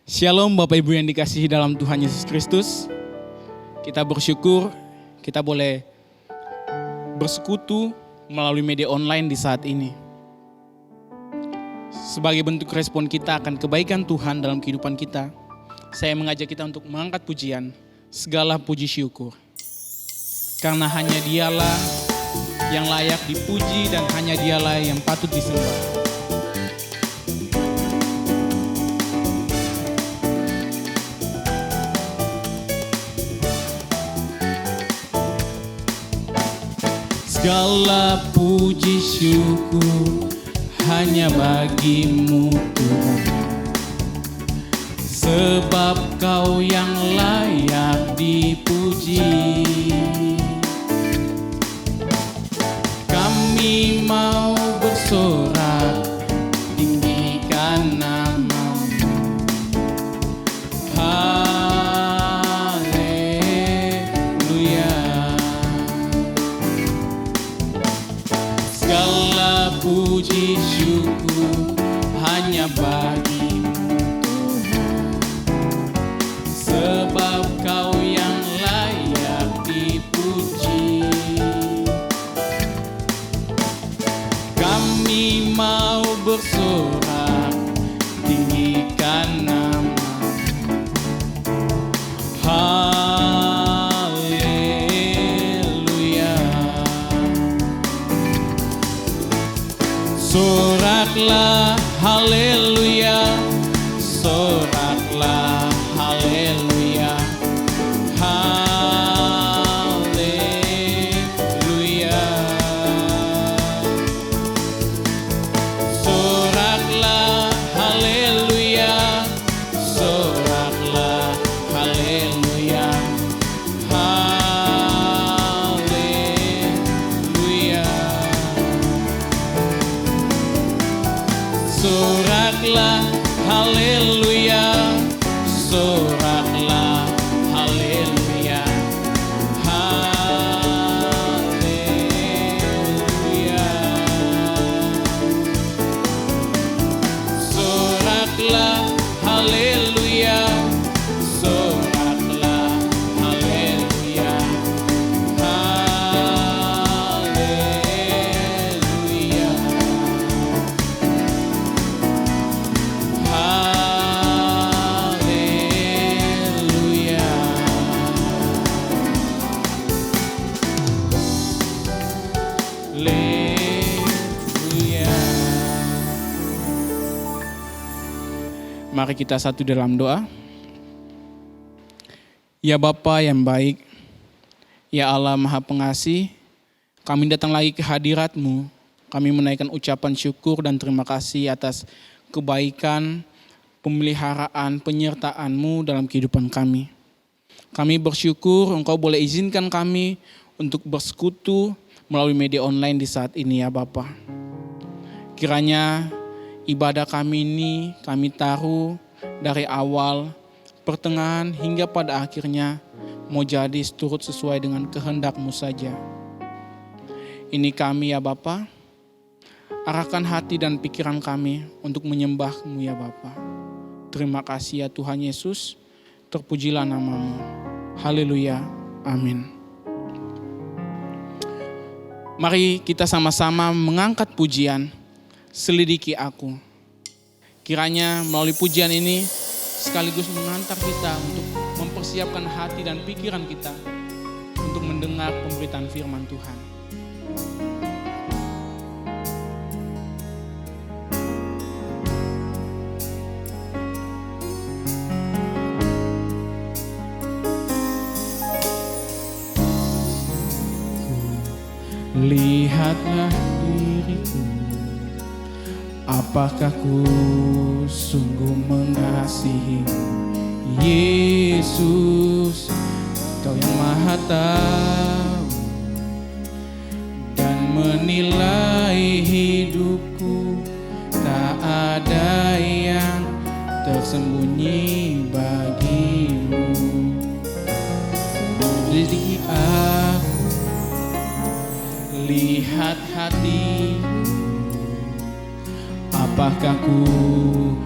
Shalom Bapak Ibu yang dikasihi dalam Tuhan Yesus Kristus. Kita bersyukur kita boleh bersekutu melalui media online di saat ini. Sebagai bentuk respon kita akan kebaikan Tuhan dalam kehidupan kita, saya mengajak kita untuk mengangkat pujian, segala puji syukur. Karena hanya Dialah yang layak dipuji dan hanya Dialah yang patut disembah. Segala puji syukur hanya bagi-Mu Tuhan, sebab Kau yang layak dipuji. Kami mau bersorak, tinggikan nama-Mu. Puji syukur hanya bagi-Mu Tuhan, sebab Kau yang layak dipuji. Kami mau bersorak, tinggikan nama-Mu. Soraklah haleluya, soraklah haleluya, haleluya. Mari kita satu dalam doa. Ya Bapa yang baik, ya Allah Maha Pengasih, kami datang lagi ke hadirat-Mu. Kami menaikkan ucapan syukur dan terima kasih atas kebaikan, pemeliharaan, penyertaan-Mu dalam kehidupan kami. Kami bersyukur Engkau boleh izinkan kami untuk bersekutu melalui media online di saat ini ya Bapa. Kiranya ibadah kami ini kami taruh dari awal, pertengahan hingga pada akhirnya mau jadi turut sesuai dengan kehendak-Mu saja. Ini kami ya Bapa, arahkan hati dan pikiran kami untuk menyembah-Mu ya Bapa. Terima kasih ya Tuhan Yesus, terpujilah nama-Mu. Haleluya, amin. Mari kita sama-sama mengangkat pujian, selidiki aku. Kiranya melalui pujian ini sekaligus mengantar kita untuk mempersiapkan hati dan pikiran kita untuk mendengar pemberitaan firman Tuhan. Lihatlah diriku, apakah ku sungguh mengasihi Yesus, Kau yang Maha Tahu dan menilai hidupku, tak ada yang tersembunyi bagimu. Selidiki aku, lihat hatiku, apakah ku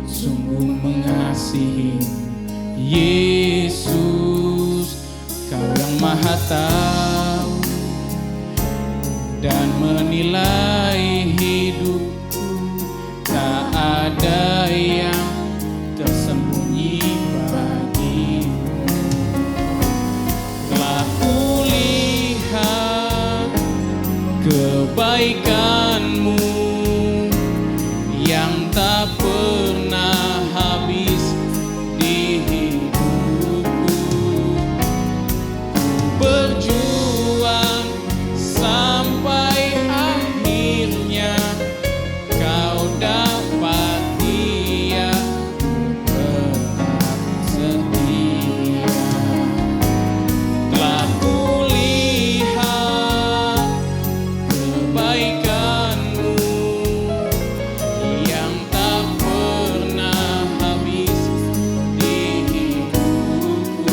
sungguh mengasihi Yesus, Kau yang Maha Tahu dan menilai hidupku, tak ada yang tersembunyi bagimu. Telah kulihat kebaikan-Mu yang tak pernah habis di hidupku. Berjuang sampai akhirnya Kau dapat dia tetap setia. Telah kulihat kebaikan-Mu yang tak pernah habis di hidupku.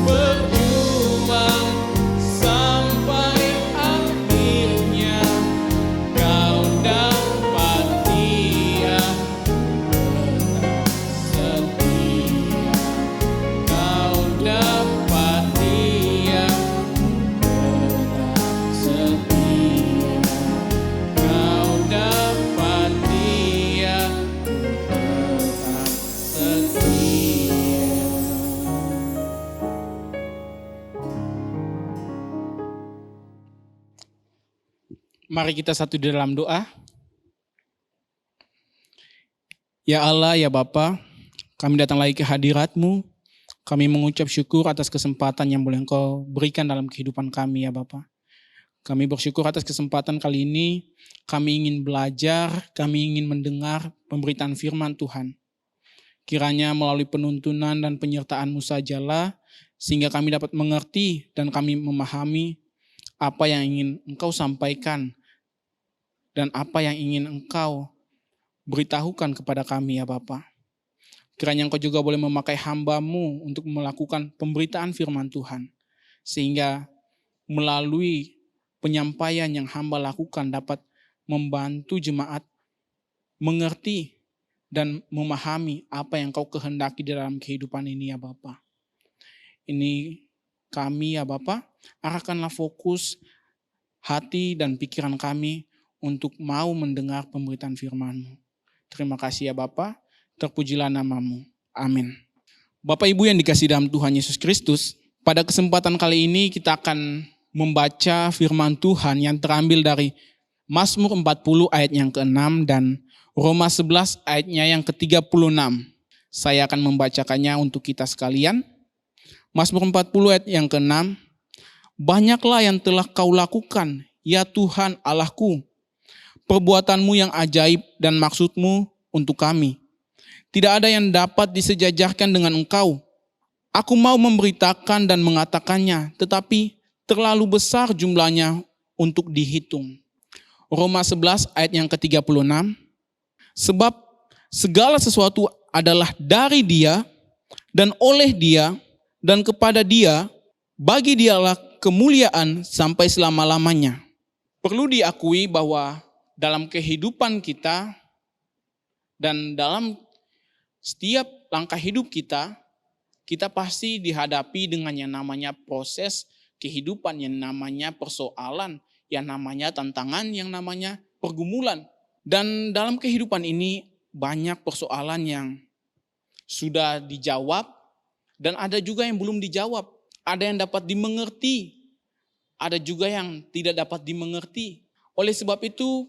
Berjuang sampai akhirnya Kau dapat dia tetap setia. Kau dapat dia tetap setia. Kau dapat dia tetap setia. Mari kita satu di dalam doa. Ya Allah, ya Bapa, kami datang lagi ke hadirat-Mu. Kami mengucap syukur atas kesempatan yang boleh Engkau berikan dalam kehidupan kami ya Bapa. Kami bersyukur atas kesempatan kali ini. Kami ingin belajar, kami ingin mendengar pemberitaan firman Tuhan. Kiranya melalui penuntunan dan penyertaan-Mu sajalah, sehingga kami dapat mengerti dan kami memahami apa yang ingin Engkau sampaikan dan apa yang ingin Engkau beritahukan kepada kami ya Bapa. Kiranya Engkau juga boleh memakai hamba-Mu untuk melakukan pemberitaan firman Tuhan. Sehingga melalui penyampaian yang hamba lakukan dapat membantu jemaat mengerti dan memahami apa yang Kau kehendaki dalam kehidupan ini ya Bapa. Ini kami ya Bapa, arahkanlah fokus hati dan pikiran kami untuk mau mendengar pemberitaan firman-Mu. Terima kasih ya Bapa, terpujilah nama-Mu. Amin. Bapak Ibu yang dikasihi dalam Tuhan Yesus Kristus, pada kesempatan kali ini kita akan membaca firman Tuhan yang terambil dari Mazmur 40 ayat yang ke-6 dan Roma 11 ayatnya yang ke-36. Saya akan membacakannya untuk kita sekalian. Mazmur 40 ayat yang ke-6. Banyaklah yang telah kau lakukan, ya Tuhan Allahku. Perbuatanmu yang ajaib dan maksudmu untuk kami. Tidak ada yang dapat disejajarkan dengan engkau. Aku mau memberitakan dan mengatakannya, tetapi terlalu besar jumlahnya untuk dihitung. Roma 11 ayat yang ke-36. Sebab segala sesuatu adalah dari Dia dan oleh Dia dan kepada Dia, bagi Dialah kemuliaan sampai selama-lamanya. Perlu diakui bahwa dalam kehidupan kita dan dalam setiap langkah hidup kita, kita pasti dihadapi dengan yang namanya proses kehidupan, yang namanya persoalan, yang namanya tantangan, yang namanya pergumulan. Dan dalam kehidupan ini banyak persoalan yang sudah dijawab dan ada juga yang belum dijawab. Ada yang dapat dimengerti, ada juga yang tidak dapat dimengerti. Oleh sebab itu,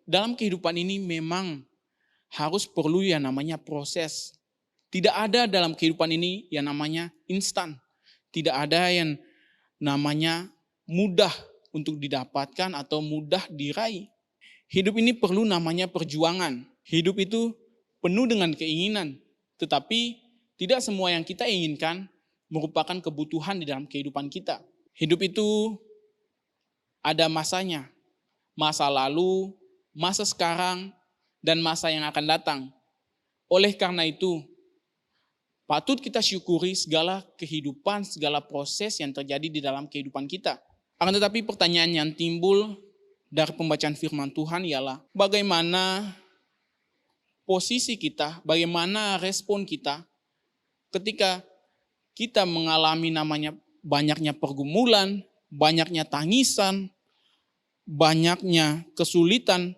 dalam kehidupan ini memang harus perlu yang namanya proses. Tidak ada dalam kehidupan ini yang namanya instan. Tidak ada yang namanya mudah untuk didapatkan atau mudah diraih. Hidup ini perlu namanya perjuangan. Hidup itu penuh dengan keinginan. Tetapi tidak semua yang kita inginkan merupakan kebutuhan di dalam kehidupan kita. Hidup itu ada masanya. Masa lalu, masa sekarang, dan masa yang akan datang. Oleh karena itu, patut kita syukuri segala kehidupan, segala proses yang terjadi di dalam kehidupan kita. Akan tetapi pertanyaan yang timbul dari pembacaan firman Tuhan ialah bagaimana posisi kita, bagaimana respon kita ketika kita mengalami namanya banyaknya pergumulan, banyaknya tangisan, banyaknya kesulitan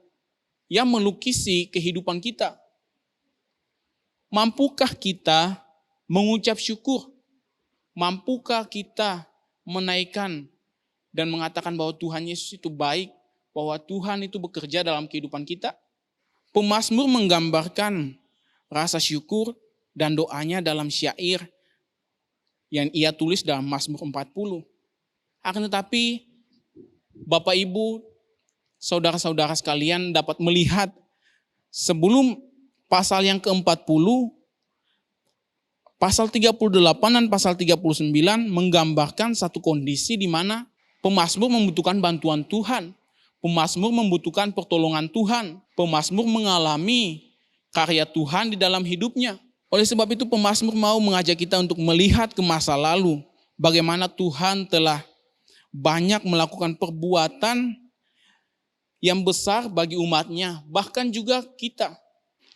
yang melukisi kehidupan kita. Mampukah kita mengucap syukur? Mampukah kita menaikkan dan mengatakan bahwa Tuhan Yesus itu baik, bahwa Tuhan itu bekerja dalam kehidupan kita? Pemazmur menggambarkan rasa syukur dan doanya dalam syair yang ia tulis dalam Mazmur 40. Akan tetapi Bapak Ibu, saudara-saudara sekalian dapat melihat sebelum pasal yang ke-40, pasal 38 dan pasal 39 menggambarkan satu kondisi di mana pemazmur membutuhkan bantuan Tuhan. Pemazmur membutuhkan pertolongan Tuhan. Pemazmur mengalami karya Tuhan di dalam hidupnya. Oleh sebab itu pemazmur mau mengajak kita untuk melihat ke masa lalu. Bagaimana Tuhan telah banyak melakukan perbuatan yang besar bagi umatnya. Bahkan juga kita.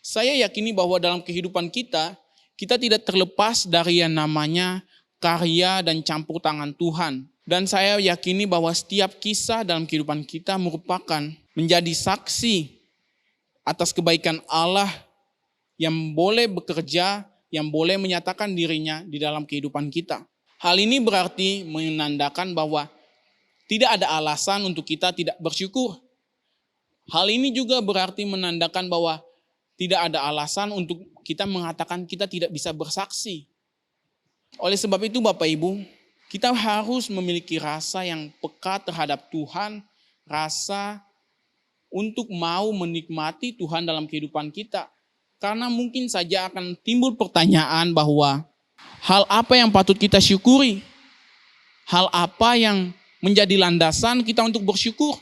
Saya yakini bahwa dalam kehidupan kita, kita tidak terlepas dari yang namanya karya dan campur tangan Tuhan. Dan saya yakini bahwa setiap kisah dalam kehidupan kita merupakan menjadi saksi atas kebaikan Allah yang boleh bekerja, yang boleh menyatakan dirinya di dalam kehidupan kita. Hal ini berarti menandakan bahwa tidak ada alasan untuk kita tidak bersyukur. Hal ini juga berarti menandakan bahwa tidak ada alasan untuk kita mengatakan kita tidak bisa bersaksi. Oleh sebab itu Bapak Ibu, kita harus memiliki rasa yang peka terhadap Tuhan, rasa untuk mau menikmati Tuhan dalam kehidupan kita. Karena mungkin saja akan timbul pertanyaan bahwa hal apa yang patut kita syukuri? Hal apa yang menjadi landasan kita untuk bersyukur?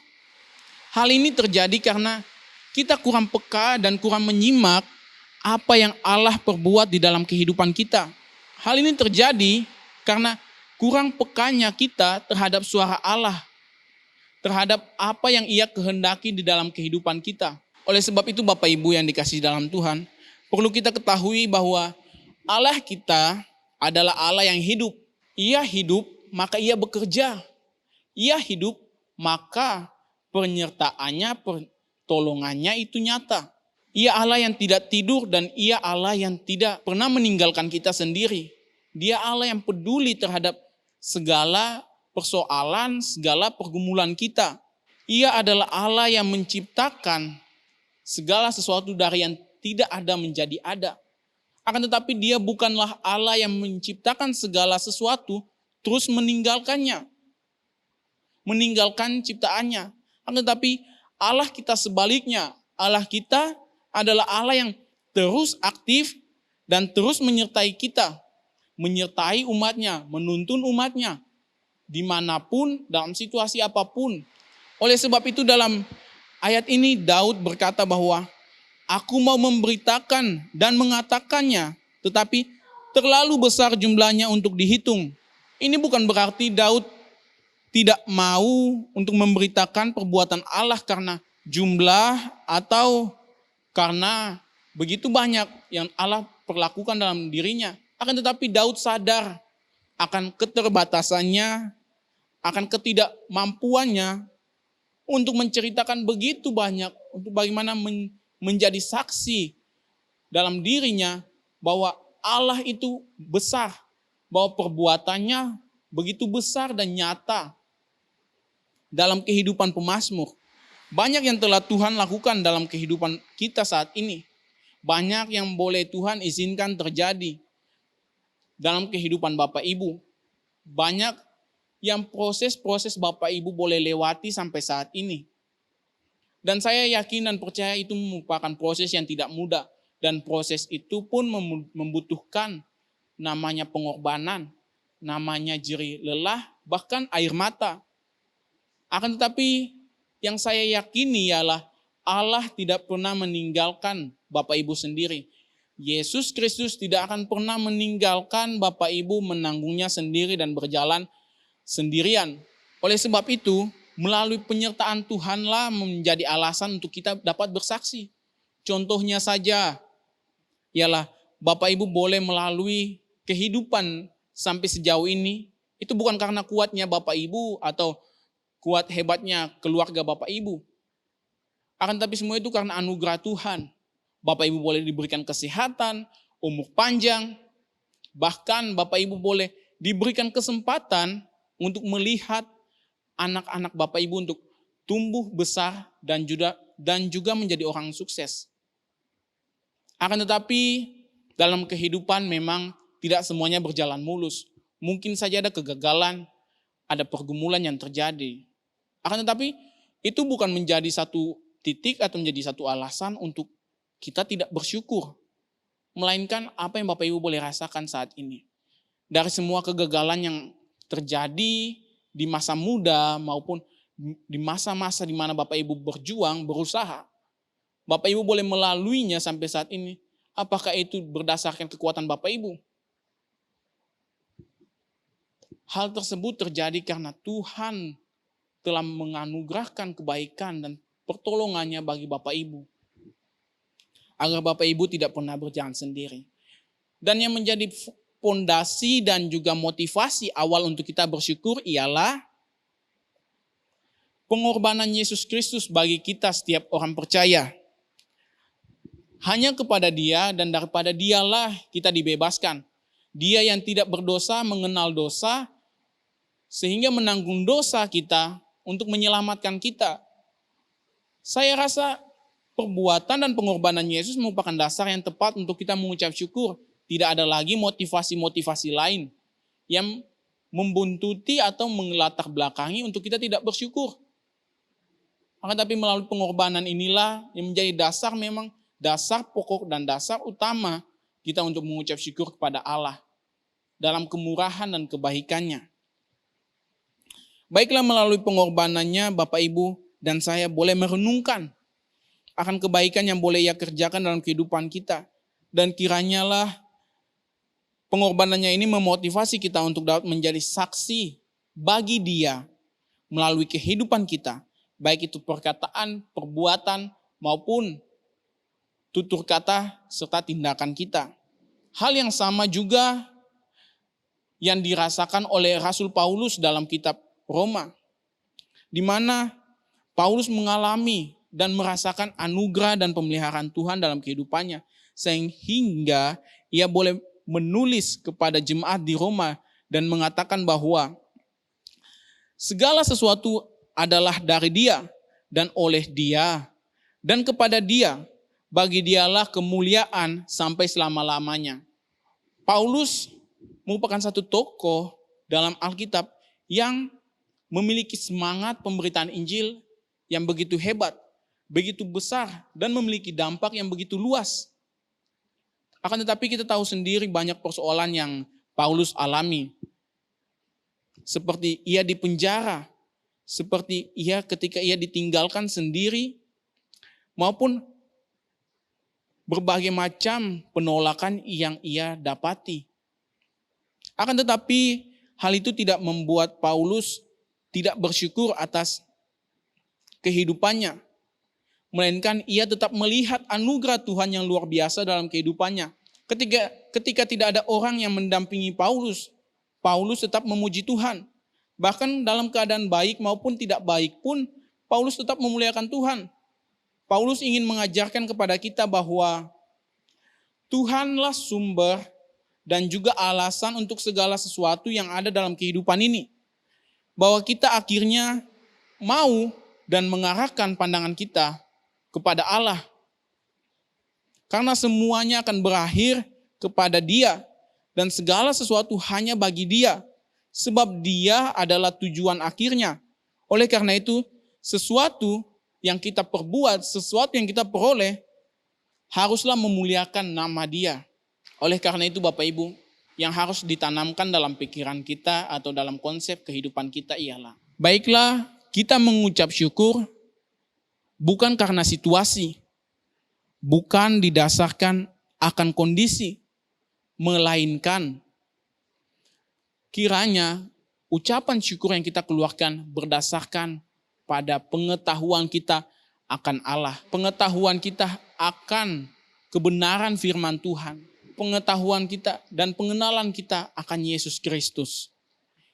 Hal ini terjadi karena kita kurang peka dan kurang menyimak apa yang Allah perbuat di dalam kehidupan kita. Hal ini terjadi karena kurang pekanya kita terhadap suara Allah, terhadap apa yang Ia kehendaki di dalam kehidupan kita. Oleh sebab itu Bapak Ibu yang dikasihi dalam Tuhan, perlu kita ketahui bahwa Allah kita adalah Allah yang hidup. Ia hidup, maka Ia bekerja. Ia hidup, maka penyertaannya, pertolongannya itu nyata. Ia Allah yang tidak tidur dan Ia Allah yang tidak pernah meninggalkan kita sendiri. Dia Allah yang peduli terhadap segala persoalan, segala pergumulan kita. Ia adalah Allah yang menciptakan segala sesuatu dari yang tidak ada menjadi ada. Akan tetapi dia bukanlah Allah yang menciptakan segala sesuatu terus meninggalkannya. Meninggalkan ciptaannya. Akan tetapi Allah kita sebaliknya. Allah kita adalah Allah yang terus aktif dan terus menyertai kita. Menyertai umatnya, menuntun umatnya. Dimanapun, dalam situasi apapun. Oleh sebab itu dalam ayat ini Daud berkata bahwa aku mau memberitakan dan mengatakannya, tetapi terlalu besar jumlahnya untuk dihitung. Ini bukan berarti Daud tidak mau untuk memberitakan perbuatan Allah karena jumlah atau karena begitu banyak yang Allah perlakukan dalam dirinya. Akan tetapi Daud sadar akan keterbatasannya, akan ketidakmampuannya untuk menceritakan begitu banyak, untuk bagaimana menjadi saksi dalam dirinya bahwa Allah itu besar, bahwa perbuatannya begitu besar dan nyata dalam kehidupan pemazmur. Banyak yang telah Tuhan lakukan dalam kehidupan kita saat ini. Banyak yang boleh Tuhan izinkan terjadi dalam kehidupan Bapak Ibu. Banyak yang proses-proses Bapak Ibu boleh lewati sampai saat ini. Dan saya yakin dan percaya itu merupakan proses yang tidak mudah. Dan proses itu pun membutuhkan namanya pengorbanan, namanya jerih lelah, bahkan air mata. Akan tetapi yang saya yakini ialah Allah tidak pernah meninggalkan Bapak Ibu sendiri. Yesus Kristus tidak akan pernah meninggalkan Bapak Ibu menanggungnya sendiri dan berjalan sendirian. Oleh sebab itu, melalui penyertaan Tuhanlah menjadi alasan untuk kita dapat bersaksi. Contohnya saja, ialah Bapak Ibu boleh melalui kehidupan sampai sejauh ini, itu bukan karena kuatnya Bapak Ibu atau kuat hebatnya keluarga Bapak Ibu. Akan tapi semua itu karena anugerah Tuhan. Bapak Ibu boleh diberikan kesehatan, umur panjang, bahkan Bapak Ibu boleh diberikan kesempatan untuk melihat anak-anak Bapak Ibu untuk tumbuh besar dan juga menjadi orang sukses. Akan tetapi dalam kehidupan memang tidak semuanya berjalan mulus. Mungkin saja ada kegagalan, ada pergumulan yang terjadi. Akan tetapi itu bukan menjadi satu titik atau menjadi satu alasan untuk kita tidak bersyukur. Melainkan apa yang Bapak Ibu boleh rasakan saat ini. Dari semua kegagalan yang terjadi di masa muda maupun di masa-masa di mana Bapak Ibu berjuang, berusaha. Bapak Ibu boleh melaluinya sampai saat ini. Apakah itu berdasarkan kekuatan Bapak Ibu? Hal tersebut terjadi karena Tuhan telah menganugerahkan kebaikan dan pertolongannya bagi Bapak Ibu. Agar Bapak Ibu tidak pernah berjalan sendiri. Dan yang menjadi fondasi dan juga motivasi awal untuk kita bersyukur ialah pengorbanan Yesus Kristus bagi kita setiap orang percaya. Hanya kepada Dia dan daripada Dialah kita dibebaskan. Dia yang tidak berdosa mengenal dosa sehingga menanggung dosa kita untuk menyelamatkan kita. Saya rasa perbuatan dan pengorbanan Yesus merupakan dasar yang tepat untuk kita mengucap syukur. Tidak ada lagi motivasi-motivasi lain yang membuntuti atau mengelatar belakangi untuk kita tidak bersyukur. Akan tapi melalui pengorbanan inilah yang menjadi dasar, memang dasar pokok dan dasar utama kita untuk mengucap syukur kepada Allah dalam kemurahan dan kebaikannya. Baiklah, melalui pengorbanannya Bapak Ibu dan saya boleh merenungkan akan kebaikan yang boleh Ia kerjakan dalam kehidupan kita. Dan kiranya lah pengorbanannya ini memotivasi kita untuk dapat menjadi saksi bagi Dia melalui kehidupan kita. Baik itu perkataan, perbuatan, maupun tutur kata serta tindakan kita. Hal yang sama juga yang dirasakan oleh Rasul Paulus dalam kitab Roma. Di mana Paulus mengalami dan merasakan anugerah dan pemeliharaan Tuhan dalam kehidupannya. Sehingga ia boleh menulis kepada jemaat di Roma dan mengatakan bahwa segala sesuatu adalah dari Dia dan oleh Dia Dan kepada Dia, bagi Dialah kemuliaan sampai selama-lamanya. Paulus merupakan satu tokoh dalam Alkitab yang memiliki semangat pemberitaan Injil yang begitu hebat, begitu besar, dan memiliki dampak yang begitu luas. Akan tetapi kita tahu sendiri banyak persoalan yang Paulus alami. Seperti ia dipenjara, seperti ia ketika ia ditinggalkan sendiri, maupun berbagai macam penolakan yang ia dapati. Akan tetapi hal itu tidak membuat Paulus tidak bersyukur atas kehidupannya. Melainkan ia tetap melihat anugerah Tuhan yang luar biasa dalam kehidupannya. Ketika tidak ada orang yang mendampingi Paulus, Paulus tetap memuji Tuhan. Bahkan dalam keadaan baik maupun tidak baik pun, Paulus tetap memuliakan Tuhan. Paulus ingin mengajarkan kepada kita bahwa Tuhanlah sumber dan juga alasan untuk segala sesuatu yang ada dalam kehidupan ini. Bahwa kita akhirnya mau dan mengarahkan pandangan kita kepada Allah. Karena semuanya akan berakhir kepada Dia dan segala sesuatu hanya bagi Dia. Sebab Dia adalah tujuan akhirnya. Oleh karena itu, sesuatu yang kita perbuat, sesuatu yang kita peroleh, haruslah memuliakan nama Dia. Oleh karena itu Bapak Ibu, yang harus ditanamkan dalam pikiran kita atau dalam konsep kehidupan kita ialah, baiklah kita mengucap syukur bukan karena situasi, bukan didasarkan akan kondisi, melainkan kiranya ucapan syukur yang kita keluarkan berdasarkan pada pengetahuan kita akan Allah. Pengetahuan kita akan kebenaran firman Tuhan. Pengetahuan kita dan pengenalan kita akan Yesus Kristus.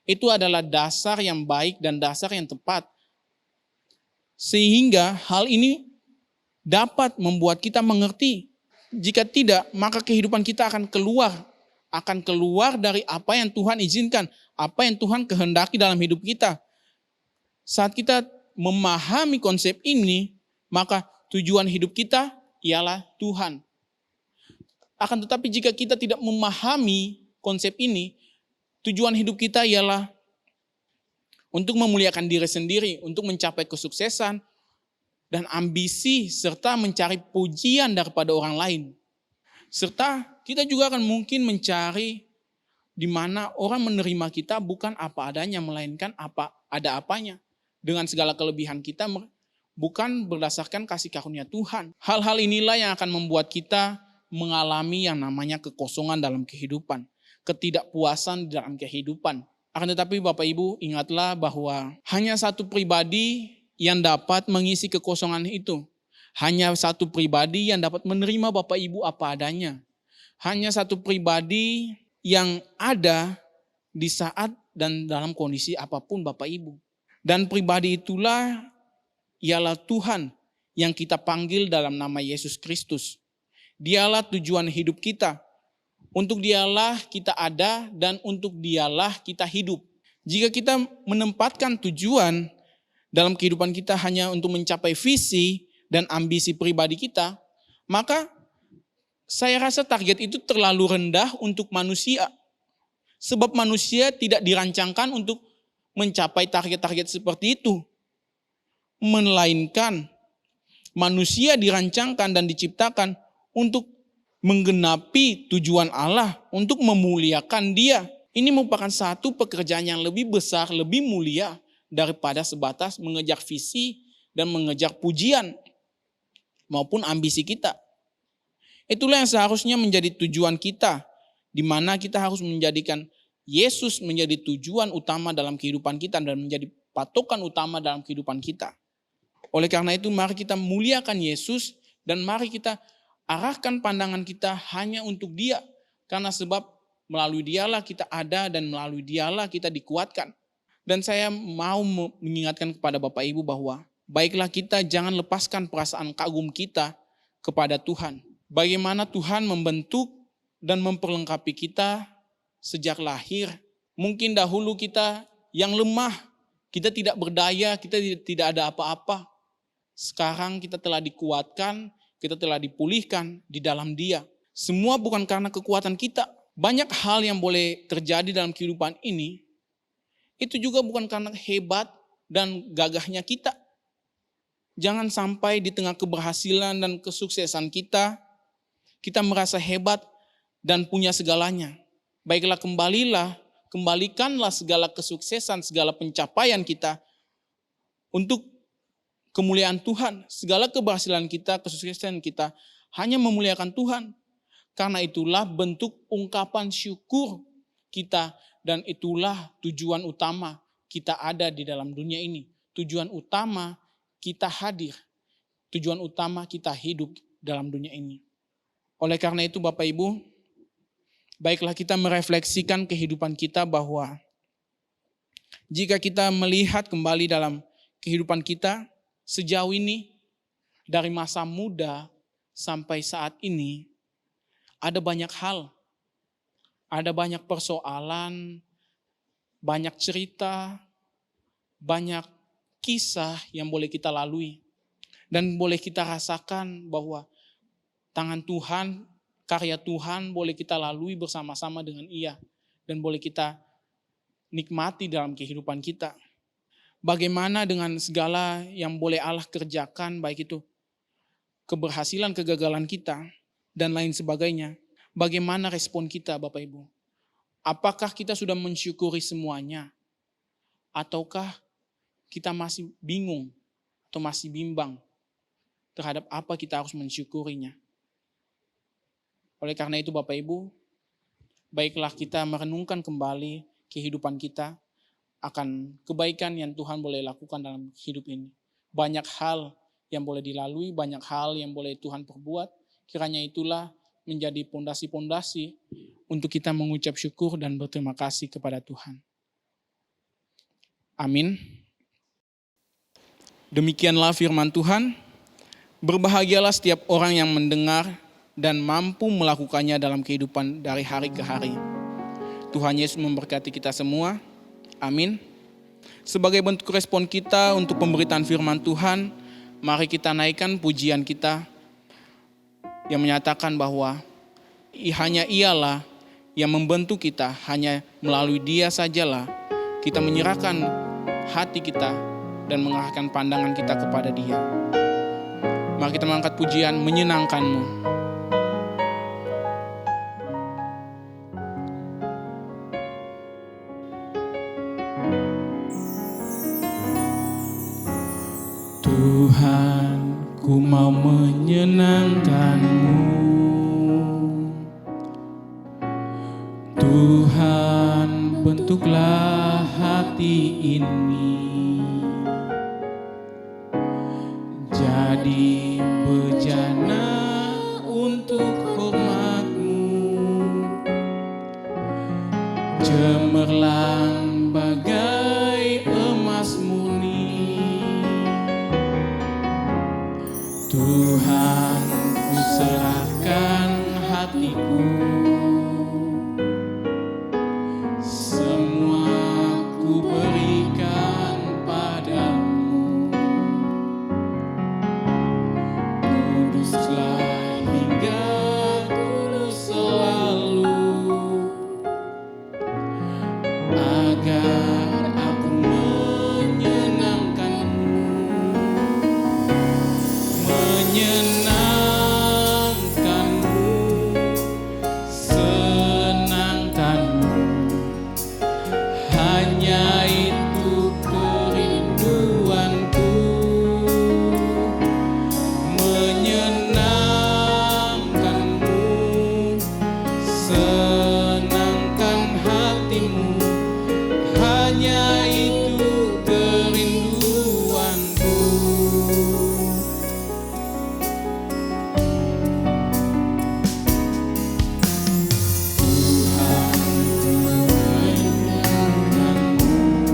Itu adalah dasar yang baik dan dasar yang tepat. Sehingga hal ini dapat membuat kita mengerti. Jika tidak, maka kehidupan kita akan keluar dari apa yang Tuhan izinkan, apa yang Tuhan kehendaki dalam hidup kita. Saat kita memahami konsep ini, maka tujuan hidup kita ialah Tuhan. Akan tetapi jika kita tidak memahami konsep ini, tujuan hidup kita ialah untuk memuliakan diri sendiri, untuk mencapai kesuksesan dan ambisi, serta mencari pujian daripada orang lain. Serta kita juga akan mungkin mencari di mana orang menerima kita bukan apa adanya, melainkan ada apanya. Dengan segala kelebihan kita, bukan berdasarkan kasih karunia Tuhan. Hal-hal inilah yang akan membuat kita mengalami yang namanya kekosongan dalam kehidupan. Ketidakpuasan dalam kehidupan. Akan tetapi Bapak Ibu ingatlah bahwa hanya satu pribadi yang dapat mengisi kekosongan itu. Hanya satu pribadi yang dapat menerima Bapak Ibu apa adanya. Hanya satu pribadi yang ada di saat dan dalam kondisi apapun Bapak Ibu. Dan pribadi itulah ialah Tuhan yang kita panggil dalam nama Yesus Kristus. Dialah tujuan hidup kita. Untuk Dialah kita ada dan untuk Dialah kita hidup. Jika kita menempatkan tujuan dalam kehidupan kita hanya untuk mencapai visi dan ambisi pribadi kita, maka saya rasa target itu terlalu rendah untuk manusia. Sebab manusia tidak dirancangkan untuk mencapai target-target seperti itu. Melainkan manusia dirancangkan dan diciptakan untuk menggenapi tujuan Allah, untuk memuliakan Dia. Ini merupakan satu pekerjaan yang lebih besar, lebih mulia daripada sebatas mengejar visi dan mengejar pujian maupun ambisi kita. Itulah yang seharusnya menjadi tujuan kita, di mana kita harus menjadikan Yesus menjadi tujuan utama dalam kehidupan kita dan menjadi patokan utama dalam kehidupan kita. Oleh karena itu mari kita muliakan Yesus dan mari kita arahkan pandangan kita hanya untuk Dia. Karena sebab melalui Dialah kita ada dan melalui Dialah kita dikuatkan. Dan saya mau mengingatkan kepada Bapak Ibu bahwa baiklah kita jangan lepaskan perasaan kagum kita kepada Tuhan. Bagaimana Tuhan membentuk dan memperlengkapi kita sejak lahir. Mungkin dahulu kita yang lemah, kita tidak berdaya, kita tidak ada apa-apa. Sekarang kita telah dikuatkan, kita telah dipulihkan di dalam Dia. Semua bukan karena kekuatan kita. Banyak hal yang boleh terjadi dalam kehidupan ini, itu juga bukan karena hebat dan gagahnya kita. Jangan sampai di tengah keberhasilan dan kesuksesan kita merasa hebat dan punya segalanya. Baiklah, kembalikanlah segala kesuksesan, segala pencapaian kita untuk kemuliaan Tuhan. Segala keberhasilan kita, kesuksesan kita hanya memuliakan Tuhan. Karena itulah bentuk ungkapan syukur kita dan itulah tujuan utama kita ada di dalam dunia ini. Tujuan utama kita hadir. Tujuan utama kita hidup dalam dunia ini. Oleh karena itu Bapak Ibu, baiklah kita merefleksikan kehidupan kita bahwa jika kita melihat kembali dalam kehidupan kita sejauh ini, dari masa muda sampai saat ini, ada banyak hal, ada banyak persoalan, banyak cerita, banyak kisah yang boleh kita lalui. Dan boleh kita rasakan bahwa tangan Tuhan, karya Tuhan boleh kita lalui bersama-sama dengan Ia. Dan boleh kita nikmati dalam kehidupan kita. Bagaimana dengan segala yang boleh Allah kerjakan, baik itu keberhasilan, kegagalan kita, dan lain sebagainya. Bagaimana respon kita Bapak Ibu? Apakah kita sudah mensyukuri semuanya? Ataukah kita masih bingung atau masih bimbang terhadap apa kita harus mensyukurinya? Oleh karena itu Bapak Ibu, baiklah kita merenungkan kembali kehidupan kita akan kebaikan yang Tuhan boleh lakukan dalam hidup ini. Banyak hal yang boleh dilalui, banyak hal yang boleh Tuhan perbuat. Kiranya itulah menjadi pondasi-pondasi untuk kita mengucap syukur dan berterima kasih kepada Tuhan. Amin. Demikianlah firman Tuhan. Berbahagialah setiap orang yang mendengar dan mampu melakukannya dalam kehidupan dari hari ke hari. Tuhan Yesus memberkati kita semua. Amin. Sebagai bentuk respon kita untuk pemberitaan firman Tuhan, mari kita naikkan pujian kita yang menyatakan bahwa hanya Ialah yang membentuk kita, hanya melalui Dia sajalah kita menyerahkan hati kita dan mengarahkan pandangan kita kepada Dia. Mari kita mengangkat pujian menyenangkan-Mu. Tuhan, ku mau menyenangkan-Mu. Tuhan, bentuklah hati ini jadi bejana untuk hormat-Mu, cemerlang bagai emas murni. Tuhan, ku serahkan hatiku, semua ku berikan padamu. Kuduslah hingga kudus selalu, agar aku menyenangkan-Mu. Menyenangkan-Mu, senangkan-Mu, hanya itu kerinduanku. Menyenangkan-Mu, senangkan hatimu, hanya itu kerinduanku. Tuhan, menyenangkan-Mu,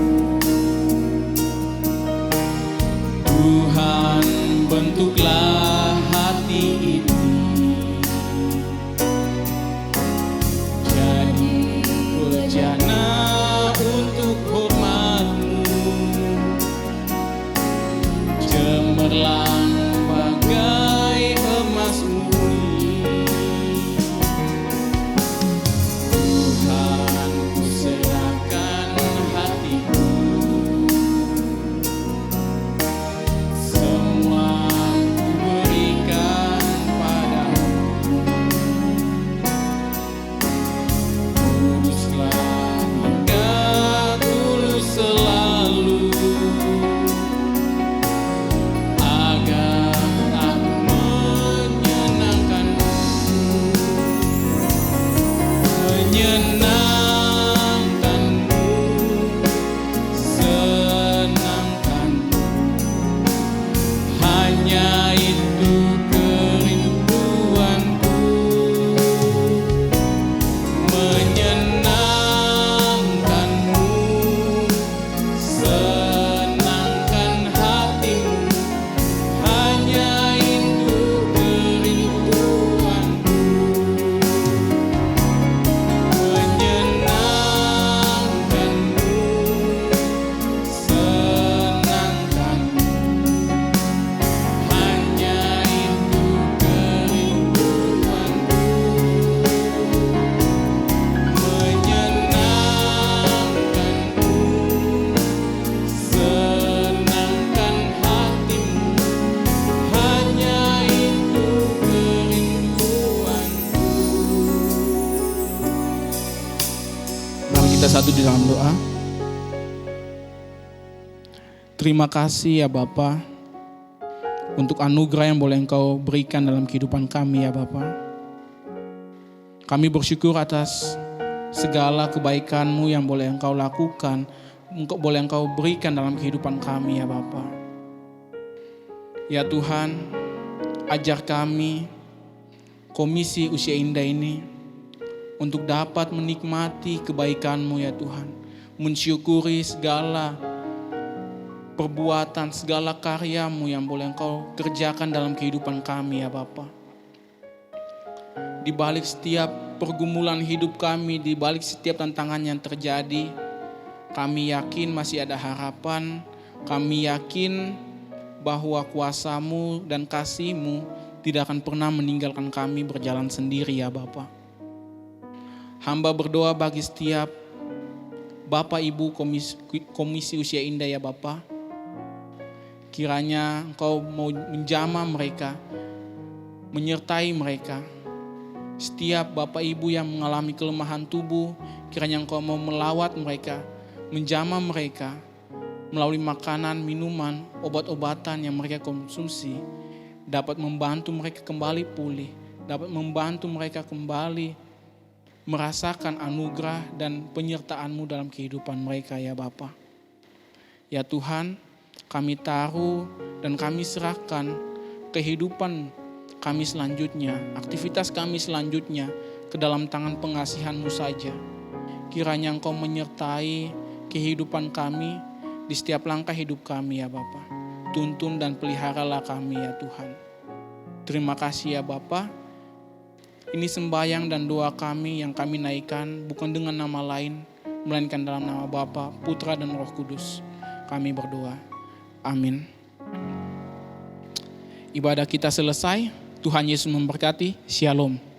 di dalam doa. Terima kasih ya Bapa untuk anugerah yang boleh Engkau berikan dalam kehidupan kami ya Bapa. Kami bersyukur atas segala kebaikan-Mu yang boleh Engkau lakukan, boleh Engkau berikan dalam kehidupan kami ya Bapa. Ya Tuhan, ajar kami Komisi Usia Indah ini untuk dapat menikmati kebaikan-Mu ya Tuhan. Mensyukuri segala perbuatan, segala karya-Mu yang boleh Engkau kerjakan dalam kehidupan kami ya Bapa. Di balik setiap pergumulan hidup kami, di balik setiap tantangan yang terjadi, kami yakin masih ada harapan. Kami yakin bahwa kuasa-Mu dan kasih-Mu tidak akan pernah meninggalkan kami berjalan sendiri ya Bapa. Hamba berdoa bagi setiap Bapak Ibu Komisi Usia Indah ya Bapa. Kiranya Engkau mau menjamah mereka, menyertai mereka. Setiap Bapak Ibu yang mengalami kelemahan tubuh, kiranya Engkau mau melawat mereka, menjamah mereka melalui makanan, minuman, obat-obatan yang mereka konsumsi, dapat membantu mereka kembali pulih, dapat membantu mereka kembali merasakan anugerah dan penyertaan-Mu dalam kehidupan mereka ya Bapa. Ya Tuhan, kami taruh dan kami serahkan kehidupan kami selanjutnya, aktivitas kami selanjutnya ke dalam tangan pengasihan-Mu saja. Kiranya Engkau menyertai kehidupan kami di setiap langkah hidup kami ya Bapa. Tuntun dan peliharalah kami ya Tuhan. Terima kasih ya Bapa. Ini sembahyang dan doa kami yang kami naikkan bukan dengan nama lain, melainkan dalam nama Bapa, Putra dan Roh Kudus. Kami berdoa. Amin. Ibadah kita selesai. Tuhan Yesus memberkati. Shalom.